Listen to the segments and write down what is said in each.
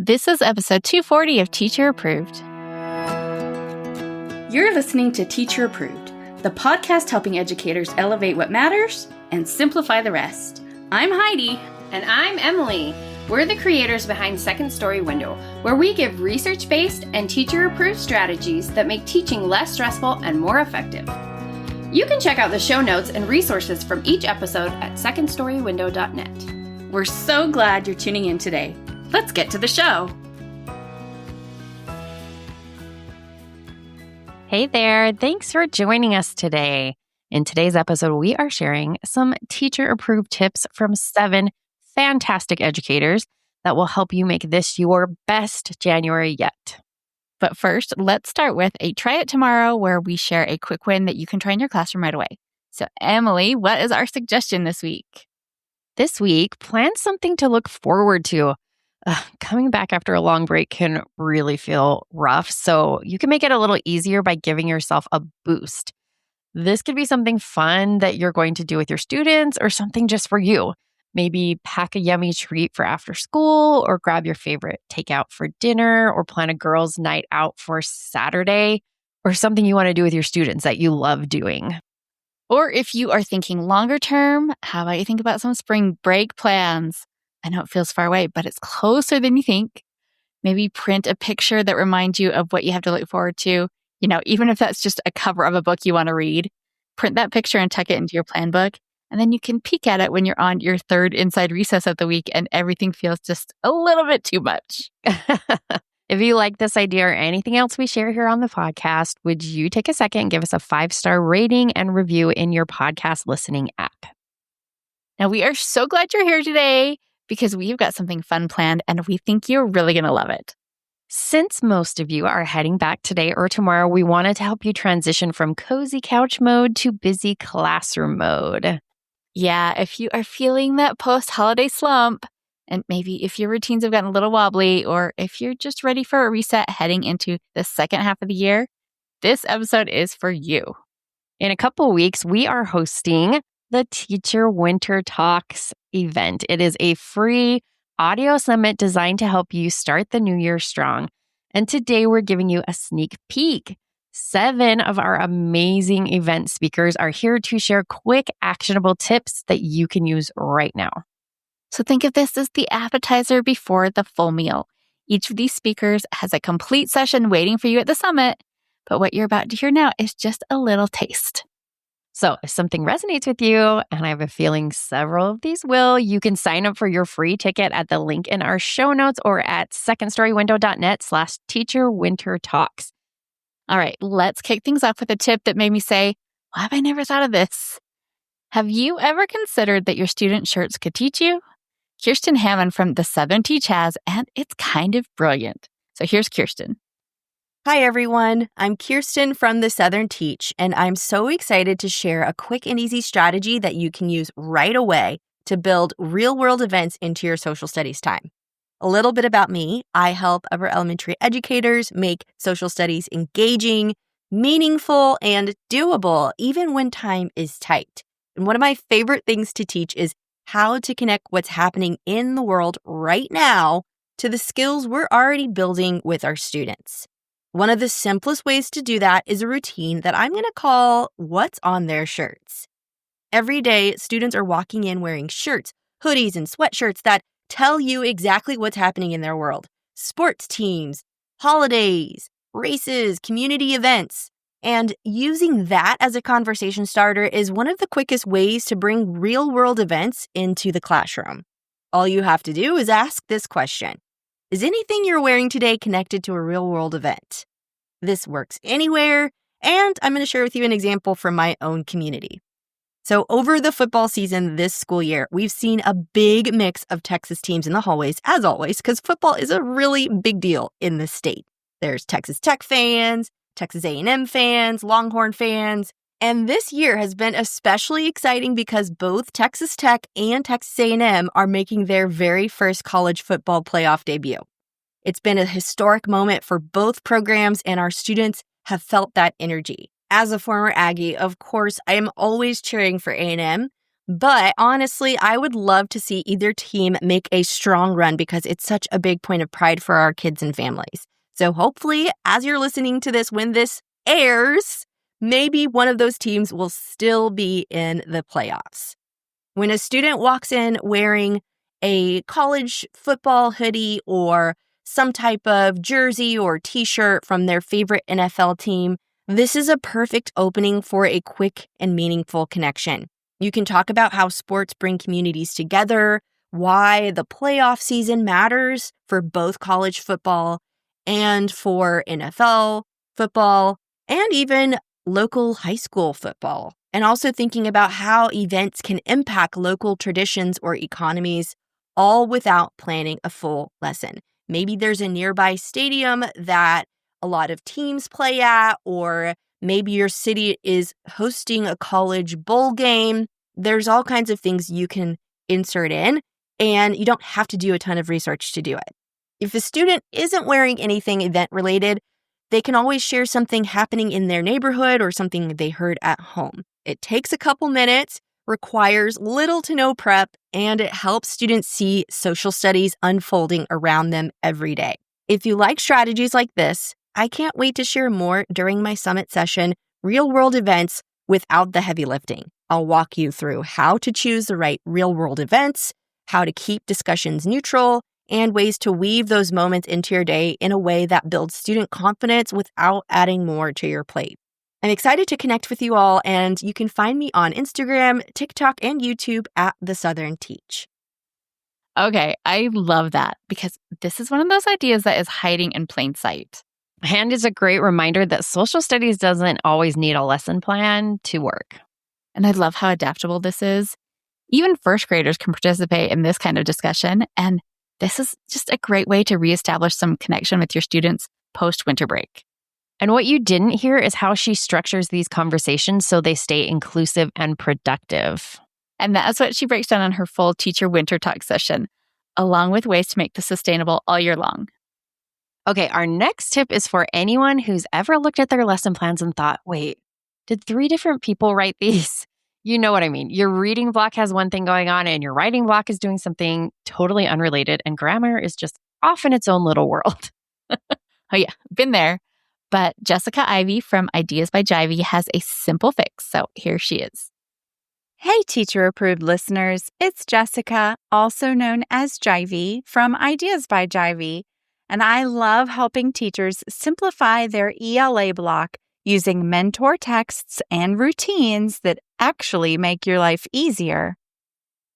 This is episode 240 of Teacher Approved. You're listening to Teacher Approved, the podcast helping educators elevate what matters and simplify the rest. I'm Heidi. And I'm Emily. We're the creators behind Second Story Window, where we give research-based and teacher-approved strategies that make teaching less stressful and more effective. You can check out the show notes and resources from each episode at secondstorywindow.net. We're so glad you're tuning in today. Let's get to the show. Hey there, thanks for joining us today. In today's episode, we are sharing some teacher-approved tips from 7 fantastic educators that will help you make this your best January yet. But first, let's start with a Try It Tomorrow, where we share a quick win that you can try in your classroom right away. So Emily, what is our suggestion this week? This week, plan something to look forward to. Coming back after a long break can really feel rough, so you can make it a little easier by giving yourself a boost. This could be something fun that you're going to do with your students or something just for you. Maybe pack a yummy treat for after school or grab your favorite takeout for dinner or plan a girls' night out for Saturday or something you want to do with your students that you love doing. Or if you are thinking longer term, how about you think about some spring break plans? I know it feels far away, but it's closer than you think. Maybe print a picture that reminds you of what you have to look forward to. You know, even if that's just a cover of a book you want to read, print that picture and tuck it into your plan book. And then you can peek at it when you're on your third inside recess of the week and everything feels just a little bit too much. If you like this idea or anything else we share here on the podcast, would you take a second and give us a 5-star rating and review in your podcast listening app? Now, we are so glad you're here today because we've got something fun planned and we think you're really going to love it. Since most of you are heading back today or tomorrow, we wanted to help you transition from cozy couch mode to busy classroom mode. Yeah, if you are feeling that post-holiday slump, and maybe if your routines have gotten a little wobbly, or if you're just ready for a reset heading into the second half of the year, this episode is for you. In a couple weeks, we are hosting the Teacher Winter Talks event. It is a free audio summit designed to help you start the new year strong. And today we're giving you a sneak peek. 7 of our amazing event speakers are here to share quick, actionable tips that you can use right now. So think of this as the appetizer before the full meal. Each of these speakers has a complete session waiting for you at the summit, but what you're about to hear now is just a little taste. So if something resonates with you, and I have a feeling several of these will, you can sign up for your free ticket at the link in our show notes or at secondstorywindow.net/teacherwintertalks. All right, let's kick things off with a tip that made me say, why have I never thought of this? Have you ever considered that your student shirts could teach you? Kirsten Hammond from The Southern Teach has, and it's kind of brilliant. So here's Kirsten. Hi, everyone. I'm Kirsten from The Southern Teach, and I'm so excited to share a quick and easy strategy that you can use right away to build real-world events into your social studies time. A little bit about me. I help upper elementary educators make social studies engaging, meaningful, and doable, even when time is tight. And one of my favorite things to teach is how to connect what's happening in the world right now to the skills we're already building with our students. One of the simplest ways to do that is a routine that I'm going to call What's on Their Shirts. Every day, students are walking in wearing shirts, hoodies, and sweatshirts that tell you exactly what's happening in their world. Sports teams, holidays, races, community events. And using that as a conversation starter is one of the quickest ways to bring real-world events into the classroom. All you have to do is ask this question. Is anything you're wearing today connected to a real-world event? This works anywhere, and I'm going to share with you an example from my own community. So over the football season this school year, we've seen a big mix of Texas teams in the hallways, as always, because football is a really big deal in this state. There's Texas Tech fans, Texas A&M fans, Longhorn fans, and this year has been especially exciting because both Texas Tech and Texas A&M are making their very first college football playoff debut. It's been a historic moment for both programs, and our students have felt that energy. As a former Aggie, of course, I am always cheering for A&M, But honestly, I would love to see either team make a strong run because it's such a big point of pride for our kids and families. So hopefully, as you're listening to this, when this airs, maybe one of those teams will still be in the playoffs. When a student walks in wearing a college football hoodie or some type of jersey or t-shirt from their favorite NFL team, this is a perfect opening for a quick and meaningful connection. You can talk about how sports bring communities together, why the playoff season matters for both college football and for NFL football, and even local high school football. And also thinking about how events can impact local traditions or economies, all without planning a full lesson. Maybe there's a nearby stadium that a lot of teams play at, or maybe your city is hosting a college bowl game. There's all kinds of things you can insert in, and you don't have to do a ton of research to do it. If a student isn't wearing anything event-related, they can always share something happening in their neighborhood or something they heard at home. It takes a couple minutes, requires little to no prep, and it helps students see social studies unfolding around them every day. If you like strategies like this, I can't wait to share more during my summit session, Real-World Events Without the Heavy Lifting. I'll walk you through how to choose the right real-world events, how to keep discussions neutral, and ways to weave those moments into your day in a way that builds student confidence without adding more to your plate. I'm excited to connect with you all, and you can find me on Instagram, TikTok, and YouTube at The Southern Teach. Okay, I love that because this is one of those ideas that is hiding in plain sight. And it's a great reminder that social studies doesn't always need a lesson plan to work. And I love how adaptable this is. Even first graders can participate in this kind of discussion, and this is just a great way to reestablish some connection with your students post-winter break. And what you didn't hear is how she structures these conversations so they stay inclusive and productive. And that's what she breaks down on her full Teacher Winter Talk session, along with ways to make this sustainable all year long. Okay, our next tip is for anyone who's ever looked at their lesson plans and thought, wait, did 3 different people write these? You know what I mean. Your reading block has one thing going on and your writing block is doing something totally unrelated, and grammar is just off in its own little world. Oh yeah, been there. But Jessica Ivy from Ideas by Jivey has a simple fix. So here she is. Hey, Teacher Approved listeners. It's Jessica, also known as Jivey from Ideas by Jivey. And I love helping teachers simplify their ELA block using mentor texts and routines that actually make your life easier.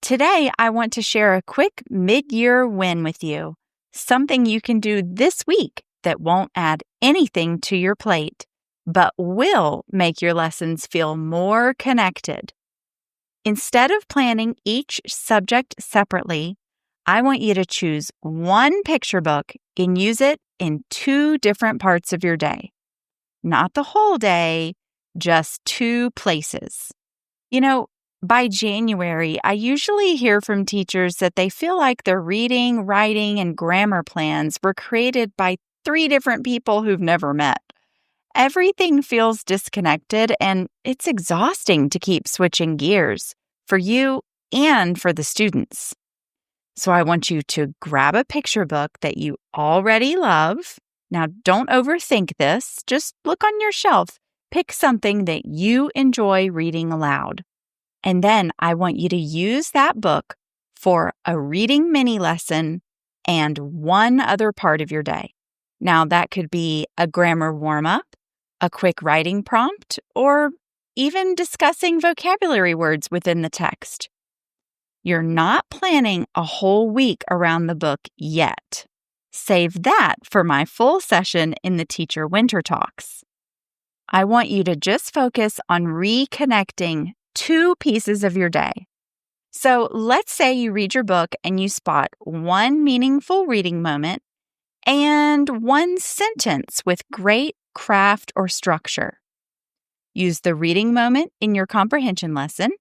Today, I want to share a quick mid-year win with you, something you can do this week that won't add anything to your plate, but will make your lessons feel more connected. Instead of planning each subject separately, I want you to choose one picture book and use it in 2 different parts of your day. Not the whole day, just 2 places. You know, by January, I usually hear from teachers that they feel like their reading, writing, and grammar plans were created by 3 different people who've never met. Everything feels disconnected, and it's exhausting to keep switching gears for you and for the students. So I want you to grab a picture book that you already love. Now, don't overthink this. Just look on your shelf. Pick something that you enjoy reading aloud. And then I want you to use that book for a reading mini lesson and one other part of your day. Now, that could be a grammar warm-up, a quick writing prompt, or even discussing vocabulary words within the text. You're not planning a whole week around the book yet. Save that for my full session in the Teacher Winter Talks. I want you to just focus on reconnecting 2 pieces of your day. So let's say you read your book and you spot one meaningful reading moment and one sentence with great craft or structure. Use the reading moment in your comprehension lesson,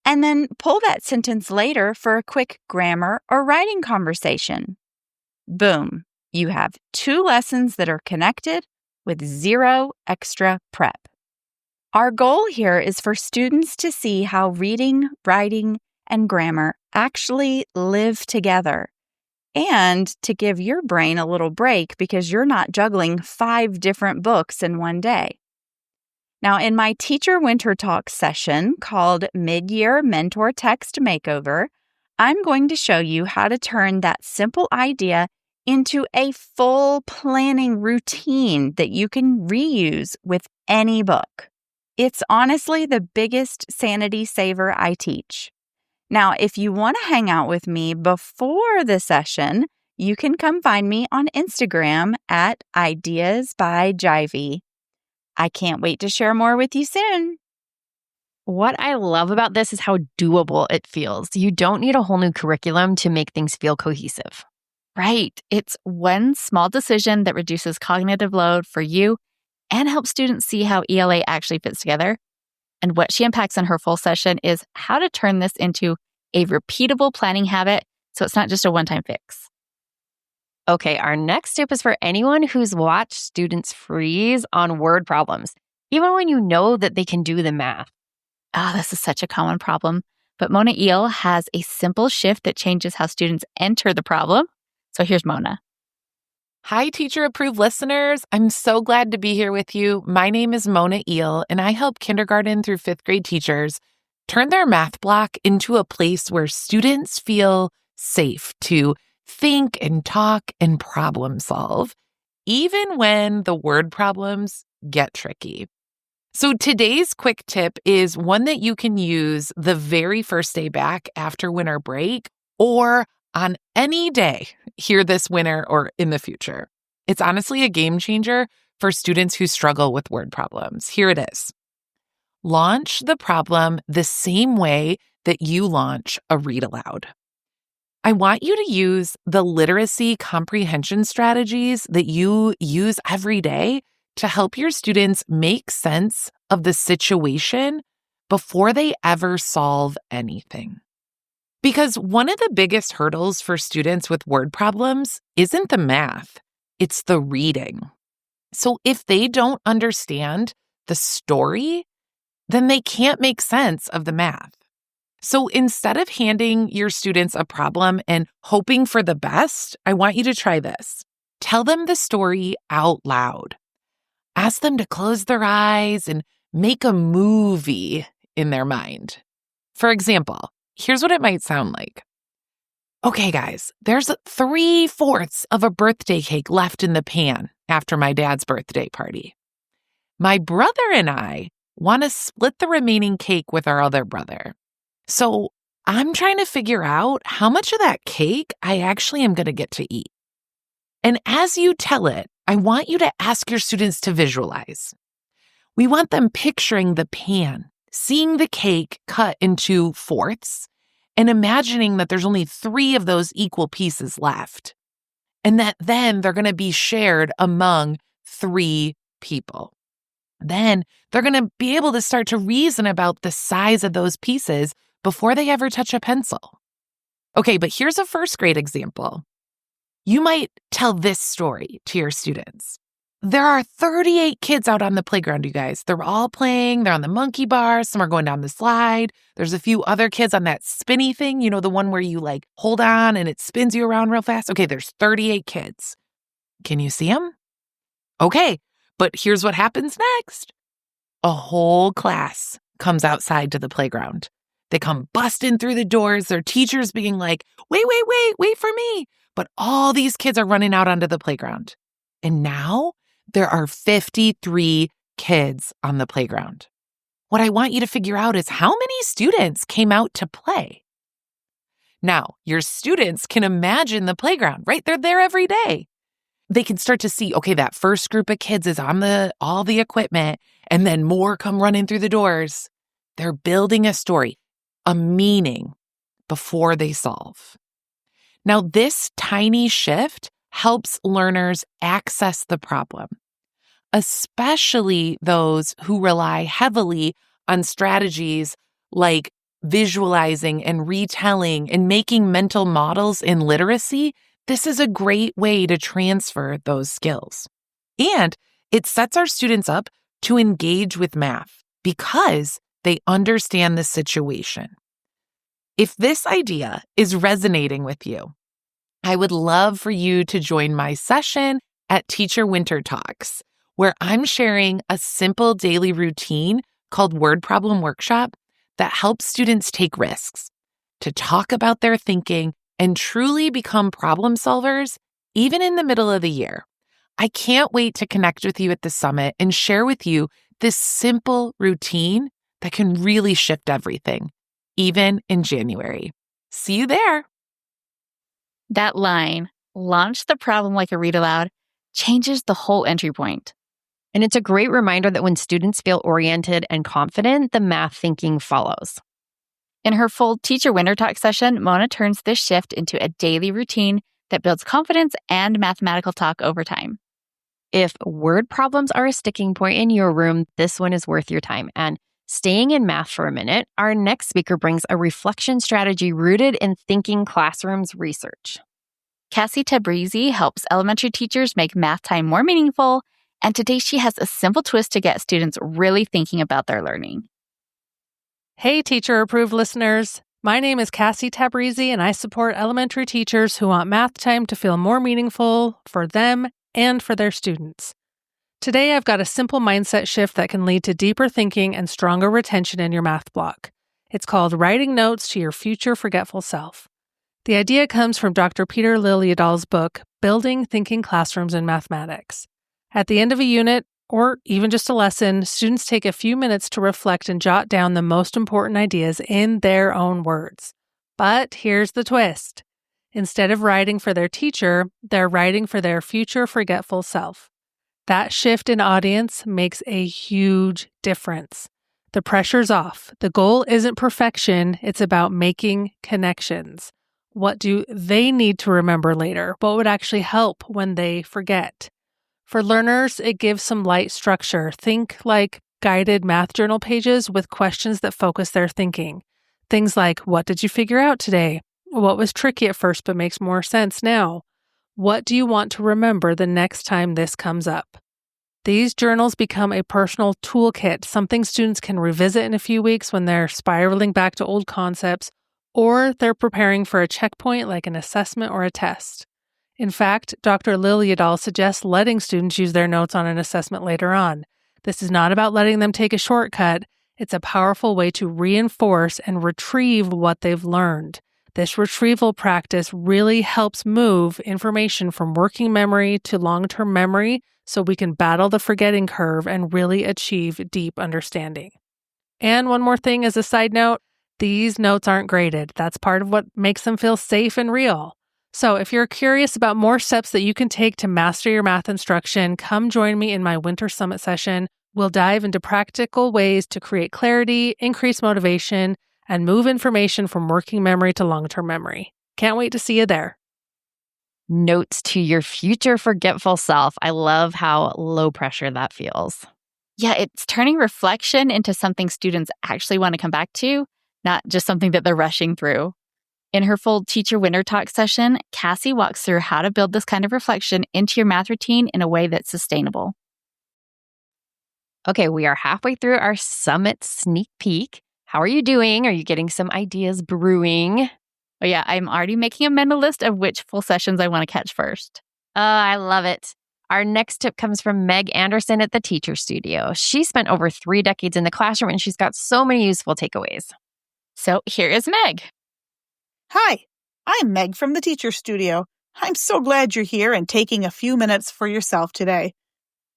and then pull that sentence later for a quick grammar or writing conversation. Boom, you have 2 lessons that are connected with 0 extra prep. Our goal here is for students to see how reading, writing, and grammar actually live together, and to give your brain a little break because you're not juggling 5 different books in one day. Now, in my Teacher Winter Talk session called Mid-Year Mentor Text Makeover, I'm going to show you how to turn that simple idea into a full planning routine that you can reuse with any book. It's honestly the biggest sanity saver I teach. Now, if you want to hang out with me before the session, you can come find me on Instagram at Ideas by Jivey. I can't wait to share more with you soon. What I love about this is how doable it feels. You don't need a whole new curriculum to make things feel cohesive. Right. It's one small decision that reduces cognitive load for you and helps students see how ELA actually fits together. And what she unpacks in her full session is how to turn this into a repeatable planning habit so it's not just a one-time fix. Okay, our next tip is for anyone who's watched students freeze on word problems, even when you know that they can do the math. Oh, this is such a common problem. But Mona Eel has a simple shift that changes how students enter the problem. So here's Mona. Hi, Teacher Approved listeners. I'm so glad to be here with you. My name is Mona Eel, and I help kindergarten through 5th grade teachers turn their math block into a place where students feel safe to think and talk and problem solve, even when the word problems get tricky. So today's quick tip is one that you can use the very first day back after winter break or on any day here this winter or in the future. It's honestly a game changer for students who struggle with word problems. Here it is. Launch the problem the same way that you launch a read aloud. I want you to use the literacy comprehension strategies that you use every day to help your students make sense of the situation before they ever solve anything. Because one of the biggest hurdles for students with word problems isn't the math, it's the reading. So if they don't understand the story, then they can't make sense of the math. So instead of handing your students a problem and hoping for the best, I want you to try this. Tell them the story out loud. Ask them to close their eyes and make a movie in their mind. For example, here's what it might sound like. Okay, guys, there's 3/4 of a birthday cake left in the pan after my dad's birthday party. My brother and I want to split the remaining cake with our other brother. So I'm trying to figure out how much of that cake I actually am going to get to eat. And as you tell it, I want you to ask your students to visualize. We want them picturing the pan, seeing the cake cut into fourths, and imagining that there's only 3 of those equal pieces left. And that then they're going to be shared among 3 people. Then they're going to be able to start to reason about the size of those pieces before they ever touch a pencil. Okay, but here's a first grade example. You might tell this story to your students. There are 38 kids out on the playground, you guys. They're all playing. They're on the monkey bars. Some are going down the slide. There's a few other kids on that spinny thing, you know, the one where you like hold on and it spins you around real fast. Okay, there's 38 kids. Can you see them? Okay, but here's what happens next. A whole class comes outside to the playground. They come busting through the doors, their teachers being like, wait for me. But all these kids are running out onto the playground. And now there are 53 kids on the playground. What I want you to figure out is how many students came out to play. Now, your students can imagine the playground, right? They're there every day. They can start to see, okay, that first group of kids is on all the equipment, and then more come running through the doors. They're building a story, a meaning before they solve. Now, this tiny shift helps learners access the problem, especially those who rely heavily on strategies like visualizing and retelling and making mental models in literacy. This is a great way to transfer those skills. And it sets our students up to engage with math because they understand the situation. If this idea is resonating with you, I would love for you to join my session at Teacher Winter Talks, where I'm sharing a simple daily routine called Word Problem Workshop that helps students take risks, to talk about their thinking and truly become problem solvers, even in the middle of the year. I can't wait to connect with you at the summit and share with you this simple routine that can really shift everything, even in January. See you there. That line, launch the problem like a read aloud, changes the whole entry point. And it's a great reminder that when students feel oriented and confident, the math thinking follows. In her full Teacher Winter Talk session, Mona turns this shift into a daily routine that builds confidence and mathematical talk over time. If word problems are a sticking point in your room, this one is worth your time. And staying in math for a minute, our next speaker brings a reflection strategy rooted in Thinking Classrooms research. Cassie Tabrizi helps elementary teachers make math time more meaningful, and today she has a simple twist to get students really thinking about their learning. Hey, Teacher Approved listeners. My name is Cassie Tabrizi, and I support elementary teachers who want math time to feel more meaningful for them and for their students. Today, I've got a simple mindset shift that can lead to deeper thinking and stronger retention in your math block. It's called Writing Notes to Your Future Forgetful Self. The idea comes from Dr. Peter Liljedahl's book, Building Thinking Classrooms in Mathematics. At the end of a unit, or even just a lesson, students take a few minutes to reflect and jot down the most important ideas in their own words. But here's the twist. Instead of writing for their teacher, they're writing for their future forgetful self. That shift in audience makes a huge difference. The pressure's off. The goal isn't perfection, it's about making connections. What do they need to remember later? What would actually help when they forget? For learners, it gives some light structure. Think like guided math journal pages with questions that focus their thinking. Things like, what did you figure out today? What was tricky at first but makes more sense now? What do you want to remember the next time this comes up? These journals become a personal toolkit, something students can revisit in a few weeks when they're spiraling back to old concepts, or they're preparing for a checkpoint like an assessment or a test. In fact, Dr. Liljedahl suggests letting students use their notes on an assessment later on. This is not about letting them take a shortcut. It's a powerful way to reinforce and retrieve what they've learned. This retrieval practice really helps move information from working memory to long-term memory so we can battle the forgetting curve and really achieve deep understanding. And one more thing as a side note, these notes aren't graded. That's part of what makes them feel safe and real. So if you're curious about more steps that you can take to master your math instruction, come join me in my Winter Summit session. We'll dive into practical ways to create clarity, increase motivation, and move information from working memory to long-term memory. Can't wait to see you there. Notes to your future forgetful self. I love how low pressure that feels. Yeah, it's turning reflection into something students actually want to come back to, not just something that they're rushing through. In her full Teacher Winter Talk session, Cassie walks through how to build this kind of reflection into your math routine in a way that's sustainable. Okay, we are halfway through our summit sneak peek. How are you doing? Are you getting some ideas brewing? Oh yeah, I'm already making a mental list of which full sessions I want to catch first. I love it. Our next tip comes from Meg Anderson at the Teacher Studio. She spent over 3 decades in the classroom and she's got so many useful takeaways. So here is Meg. Hi, I'm Meg from the Teacher Studio. I'm so glad you're here and taking a few minutes for yourself today.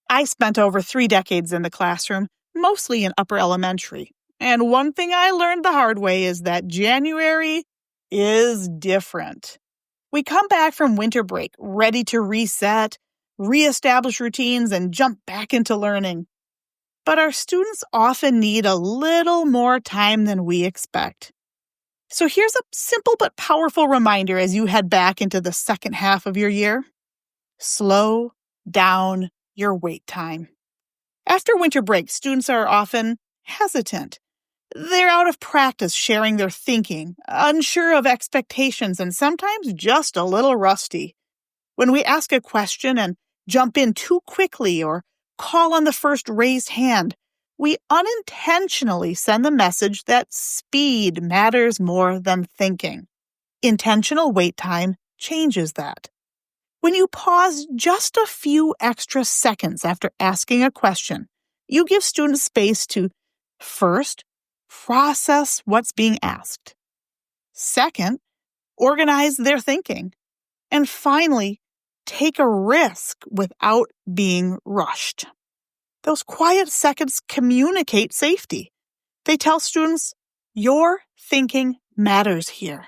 I spent over 3 decades in the classroom, mostly in upper elementary. And one thing I learned the hard way is that January is different. We come back from winter break ready to reset, reestablish routines, and jump back into learning. But our students often need a little more time than we expect. So here's a simple but powerful reminder as you head back into the second half of your year. Slow down your wait time. After winter break, students are often hesitant. They're out of practice sharing their thinking, unsure of expectations, and sometimes just a little rusty. When we ask a question and jump in too quickly or call on the first raised hand, we unintentionally send the message that speed matters more than thinking. Intentional wait time changes that. When you pause just a few extra seconds after asking a question, you give students space to, first, process what's being asked. Second, organize their thinking. And finally, take a risk without being rushed. Those quiet seconds communicate safety. They tell students, your thinking matters here.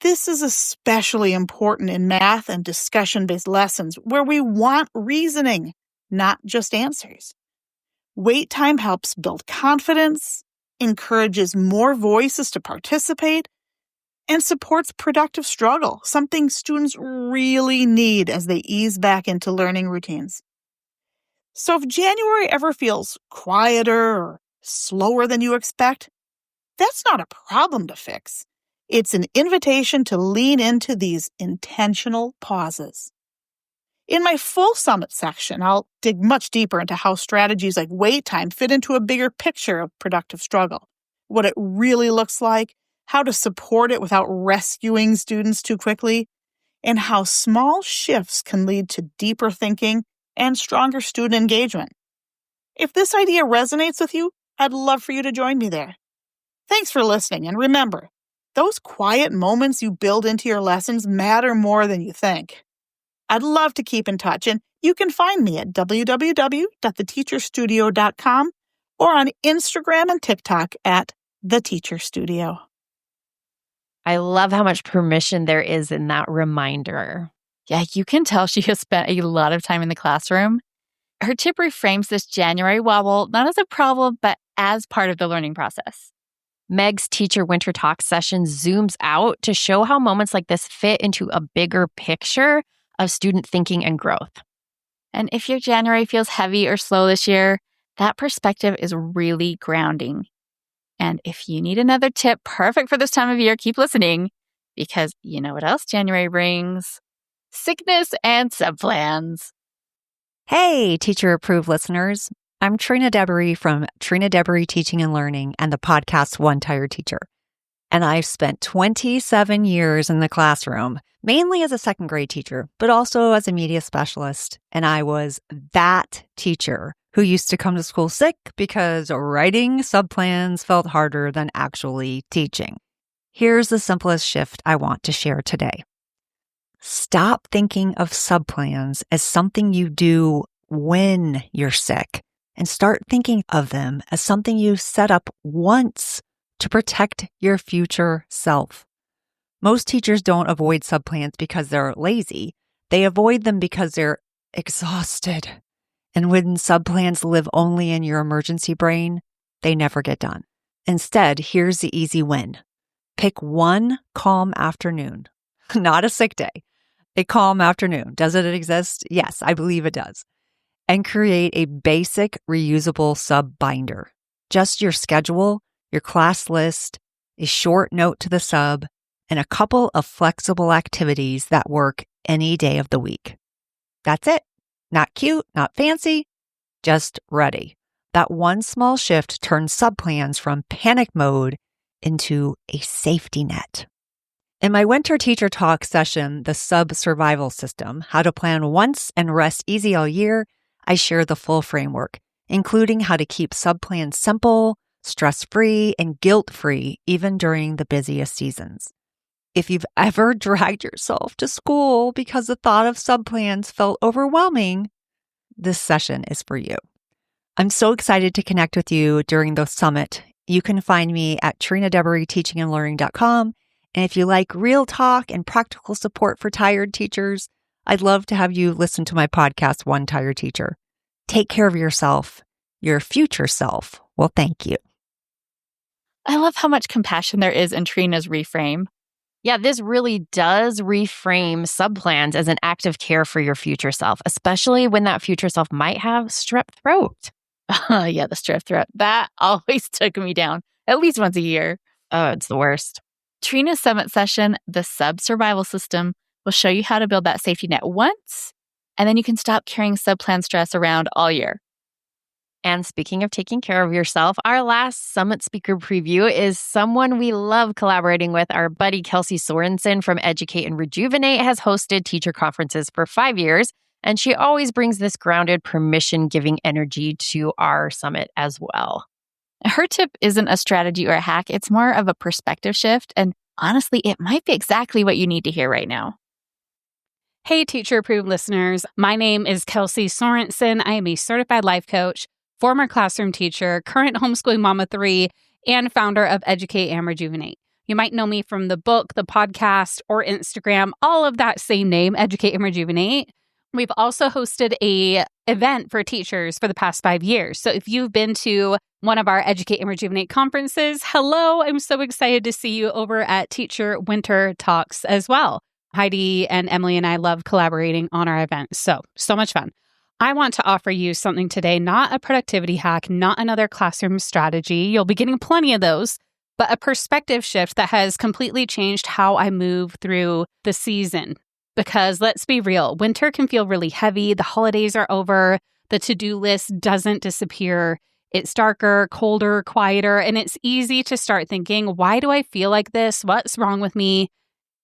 This is especially important in math and discussion-based lessons where we want reasoning, not just answers. Wait time helps build confidence, encourages more voices to participate, and supports productive struggle, something students really need as they ease back into learning routines. So if January ever feels quieter or slower than you expect, that's not a problem to fix. It's an invitation to lean into these intentional pauses. In my full summit section, I'll dig much deeper into how strategies like wait time fit into a bigger picture of productive struggle, what it really looks like, how to support it without rescuing students too quickly, and how small shifts can lead to deeper thinking and stronger student engagement. If this idea resonates with you, I'd love for you to join me there. Thanks for listening, and remember, those quiet moments you build into your lessons matter more than you think. I'd love to keep in touch, and you can find me at www.theteacherstudio.com or on Instagram and TikTok at The Teacher Studio. I love how much permission there is in that reminder. Yeah, you can tell she has spent a lot of time in the classroom. Her tip reframes this January wobble not as a problem, but as part of the learning process. Meg's Teacher Winter Talk session zooms out to show how moments like this fit into a bigger picture of student thinking and growth. And if your January feels heavy or slow this year, that perspective is really grounding. And if you need another tip perfect for this time of year, keep listening, because you know what else January brings? Sickness and subplans. Hey, Teacher Approved listeners. I'm Trina Debery from Trina Debery Teaching and Learning and the podcast One Tired Teacher. And I've spent 27 years in the classroom, mainly as a second grade teacher, but also as a media specialist. And I was that teacher who used to come to school sick because writing subplans felt harder than actually teaching. Here's the simplest shift I want to share today. Stop thinking of subplans as something you do when you're sick and start thinking of them as something you set up once to protect your future self. Most teachers don't avoid subplans because they're lazy. They avoid them because they're exhausted. And when subplans live only in your emergency brain, they never get done. Instead, here's the easy win. Pick one calm afternoon, not a sick day, a calm afternoon. Does it exist? Yes, I believe it does. And create a basic reusable sub binder. Just your schedule, your class list, a short note to the sub, and a couple of flexible activities that work any day of the week. That's it. Not cute, not fancy, just ready. That one small shift turns subplans from panic mode into a safety net. In my Winter Teacher Talk session, The Sub Survival System, How to Plan Once and Rest Easy All Year, I share the full framework, including how to keep subplans simple, stress-free, and guilt-free even during the busiest seasons. If you've ever dragged yourself to school because the thought of subplans felt overwhelming, this session is for you. I'm so excited to connect with you during the summit. You can find me at trinadeberyteachingandlearning.com. And if you like real talk and practical support for tired teachers, I'd love to have you listen to my podcast, One Tired Teacher. Take care of yourself. Your future self will thank you. I love how much compassion there is in Trina's reframe. Yeah, this really does reframe subplans as an act of care for your future self, especially when that future self might have strep throat. Yeah, the strep throat. That always took me down at least once a year. Oh, it's the worst. Trina's summit session, The Sub Survival System, will show you how to build that safety net once, and then you can stop carrying subplan stress around all year. And speaking of taking care of yourself, our last Summit Speaker Preview is someone we love collaborating with. Our buddy Kelsey Sorensen from Educate and Rejuvenate has hosted teacher conferences for 5 years, and she always brings this grounded, permission-giving energy to our summit as well. Her tip isn't a strategy or a hack. It's more of a perspective shift. And honestly, it might be exactly what you need to hear right now. Hey, Teacher Approved listeners. My name is Kelsey Sorensen. I am a certified life coach, former classroom teacher, current homeschooling mom of 3, and founder of Educate and Rejuvenate. You might know me from the book, the podcast, or Instagram, all of that same name, Educate and Rejuvenate. We've also hosted a event for teachers for the past 5 years. So if you've been to one of our Educate and Rejuvenate conferences, hello, I'm so excited to see you over at Teacher Winter Talks as well. Heidi and Emily and I love collaborating on our events. So much fun. I want to offer you something today, not a productivity hack, not another classroom strategy. You'll be getting plenty of those, but a perspective shift that has completely changed how I move through the season. Because let's be real, winter can feel really heavy. The holidays are over. The to-do list doesn't disappear. It's darker, colder, quieter, and it's easy to start thinking, why do I feel like this? What's wrong with me?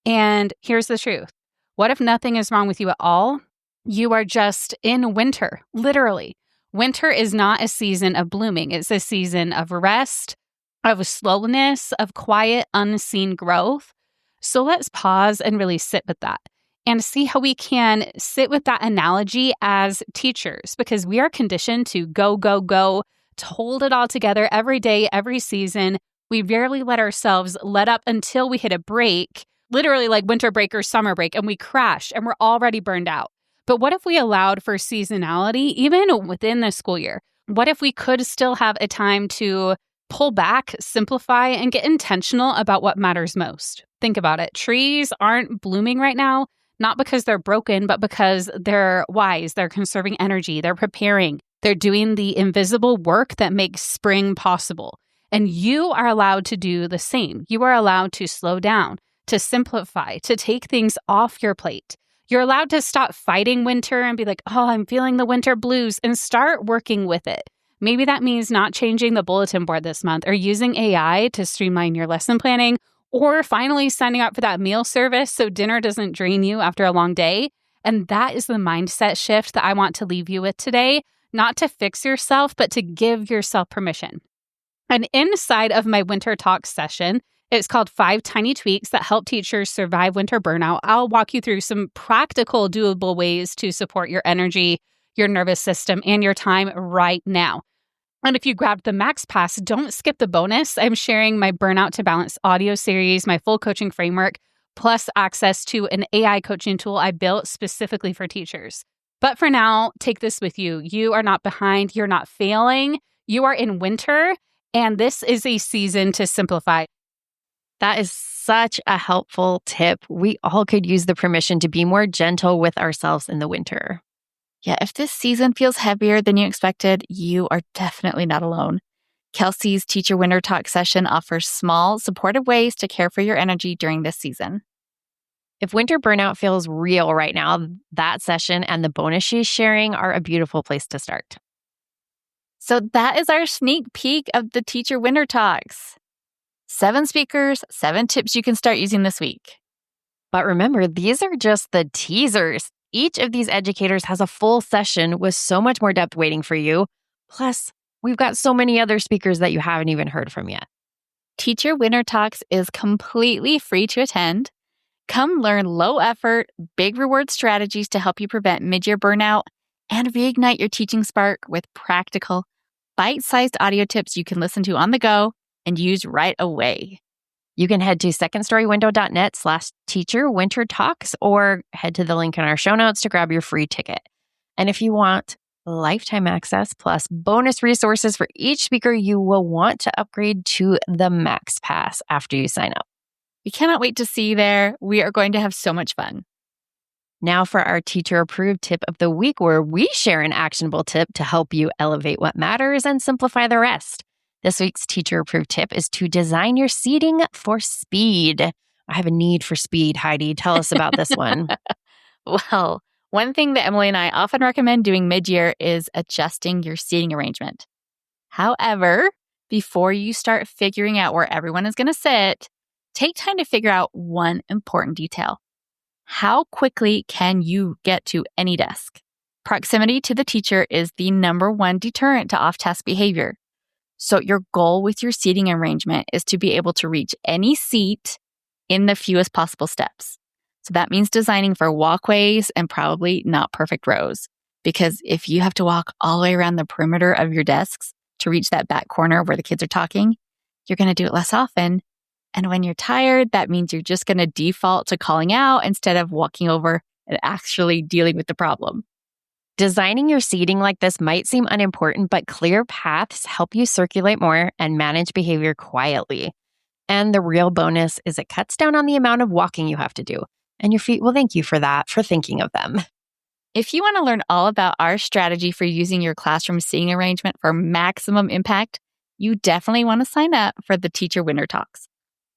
And here's the truth. What if nothing is wrong with you at all? You are just in winter, literally. Winter is not a season of blooming. It's a season of rest, of slowness, of quiet, unseen growth. So let's pause and really sit with that and see how we can sit with that analogy as teachers, because we are conditioned to go, go, go, to hold it all together every day, every season. We rarely let ourselves let up until we hit a break, literally like winter break or summer break, and we crash and we're already burned out. But what if we allowed for seasonality even within the school year? What if we could still have a time to pull back, simplify, and get intentional about what matters most? Think about it. Trees aren't blooming right now, not because they're broken, but because they're wise. They're conserving energy. They're preparing. They're doing the invisible work that makes spring possible. And you are allowed to do the same. You are allowed to slow down, to simplify, to take things off your plate. You're allowed to stop fighting winter and be like, oh, I'm feeling the winter blues, and start working with it. Maybe that means not changing the bulletin board this month, or using AI to streamline your lesson planning, or finally signing up for that meal service so dinner doesn't drain you after a long day. And that is the mindset shift that I want to leave you with today, not to fix yourself, but to give yourself permission. And inside of my Winter Talk session, it's called 5 Tiny Tweaks That Help Teachers Survive Winter Burnout. I'll walk you through some practical, doable ways to support your energy, your nervous system, and your time right now. And if you grabbed the Max Pass, don't skip the bonus. I'm sharing my Burnout to Balance audio series, my full coaching framework, plus access to an AI coaching tool I built specifically for teachers. But for now, take this with you. You are not behind. You're not failing. You are in winter, and this is a season to simplify. That is such a helpful tip. We all could use the permission to be more gentle with ourselves in the winter. Yeah, if this season feels heavier than you expected, you are definitely not alone. Kelsey's Teacher Winter Talk session offers small, supportive ways to care for your energy during this season. If winter burnout feels real right now, that session and the bonus she's sharing are a beautiful place to start. So that is our sneak peek of the Teacher Winter Talks. 7 speakers, 7 tips you can start using this week. But remember, these are just the teasers. Each of these educators has a full session with so much more depth waiting for you. Plus, we've got so many other speakers that you haven't even heard from yet. Teacher Winter Talks is completely free to attend. Come learn low-effort, big reward strategies to help you prevent mid-year burnout and reignite your teaching spark with practical, bite-sized audio tips you can listen to on the go and use right away. You can head to secondstorywindow.net/teacherwintertalks or head to the link in our show notes to grab your free ticket. And if you want lifetime access plus bonus resources for each speaker, you will want to upgrade to the Max Pass after you sign up. We cannot wait to see you there. We are going to have so much fun. Now for our teacher-approved tip of the week, where we share an actionable tip to help you elevate what matters and simplify the rest. This week's teacher-approved tip is to design your seating for speed. I have a need for speed, Heidi. Tell us about this one. Well, one thing that Emily and I often recommend doing mid-year is adjusting your seating arrangement. However, before you start figuring out where everyone is going to sit, take time to figure out one important detail. How quickly can you get to any desk? Proximity to the teacher is the number one deterrent to off-task behavior. So your goal with your seating arrangement is to be able to reach any seat in the fewest possible steps. So that means designing for walkways and probably not perfect rows. Because if you have to walk all the way around the perimeter of your desks to reach that back corner where the kids are talking, you're going to do it less often. And when you're tired, that means you're just going to default to calling out instead of walking over and actually dealing with the problem. Designing your seating like this might seem unimportant, but clear paths help you circulate more and manage behavior quietly. And the real bonus is it cuts down on the amount of walking you have to do. And your feet will thank you for that, for thinking of them. If you want to learn all about our strategy for using your classroom seating arrangement for maximum impact, you definitely want to sign up for the Teacher Winter Talks.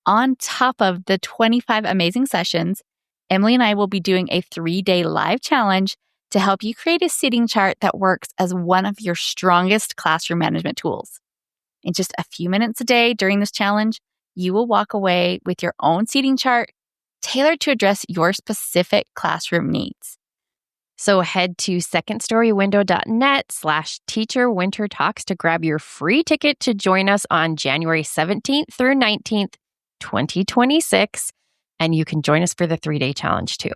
On top of the 25 amazing sessions, Emily and I will be doing a 3-day live challenge to help you create a seating chart that works as one of your strongest classroom management tools. In just a few minutes a day during this challenge, you will walk away with your own seating chart tailored to address your specific classroom needs. So head to secondstorywindow.net/teacherwintertalks to grab your free ticket to join us on January 17th through 19th, 2026. And you can join us for the 3-day challenge too.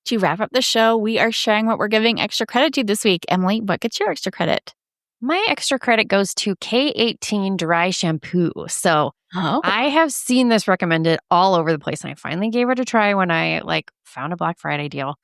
To wrap up the show, we are sharing what we're giving extra credit to this week. Emily, what gets your extra credit? My extra credit goes to K18 dry shampoo. So I have seen this recommended all over the place, and I finally gave it a try when I found a Black Friday deal.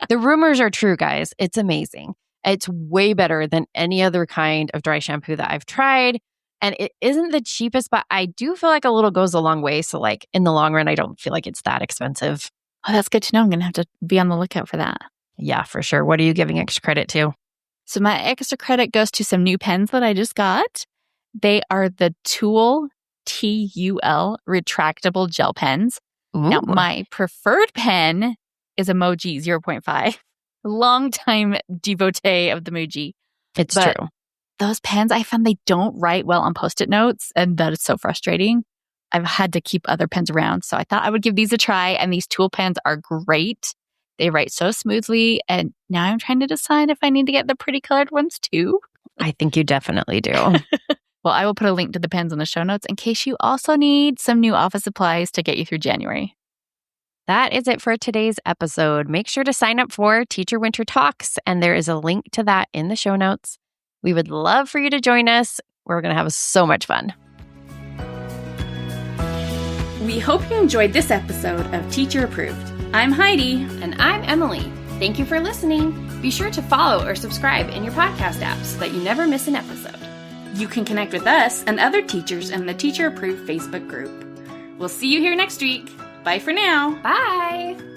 The rumors are true, guys. It's amazing. It's way better than any other kind of dry shampoo that I've tried. And it isn't the cheapest, but I do feel like a little goes a long way. So in the long run, I don't feel like it's that expensive. Oh, that's good to know. I'm going to have to be on the lookout for that. Yeah, for sure. What are you giving extra credit to? So my extra credit goes to some new pens that I just got. They are the TUL, TUL, retractable gel pens. Ooh. Now, my preferred pen is a Moji 0.5. Longtime devotee of the Moji. It's true. Those pens, I found they don't write well on Post-it notes, and that is so frustrating. I've had to keep other pens around, so I thought I would give these a try, and these TUL pens are great. They write so smoothly, and now I'm trying to decide if I need to get the pretty colored ones too. I think you definitely do. Well, I will put a link to the pens in the show notes in case you also need some new office supplies to get you through January. That is it for today's episode. Make sure to sign up for Teacher Winter Talks, and there is a link to that in the show notes. We would love for you to join us. We're going to have so much fun. We hope you enjoyed this episode of Teacher Approved. I'm Heidi. And I'm Emily. Thank you for listening. Be sure to follow or subscribe in your podcast app so that you never miss an episode. You can connect with us and other teachers in the Teacher Approved Facebook group. We'll see you here next week. Bye for now. Bye.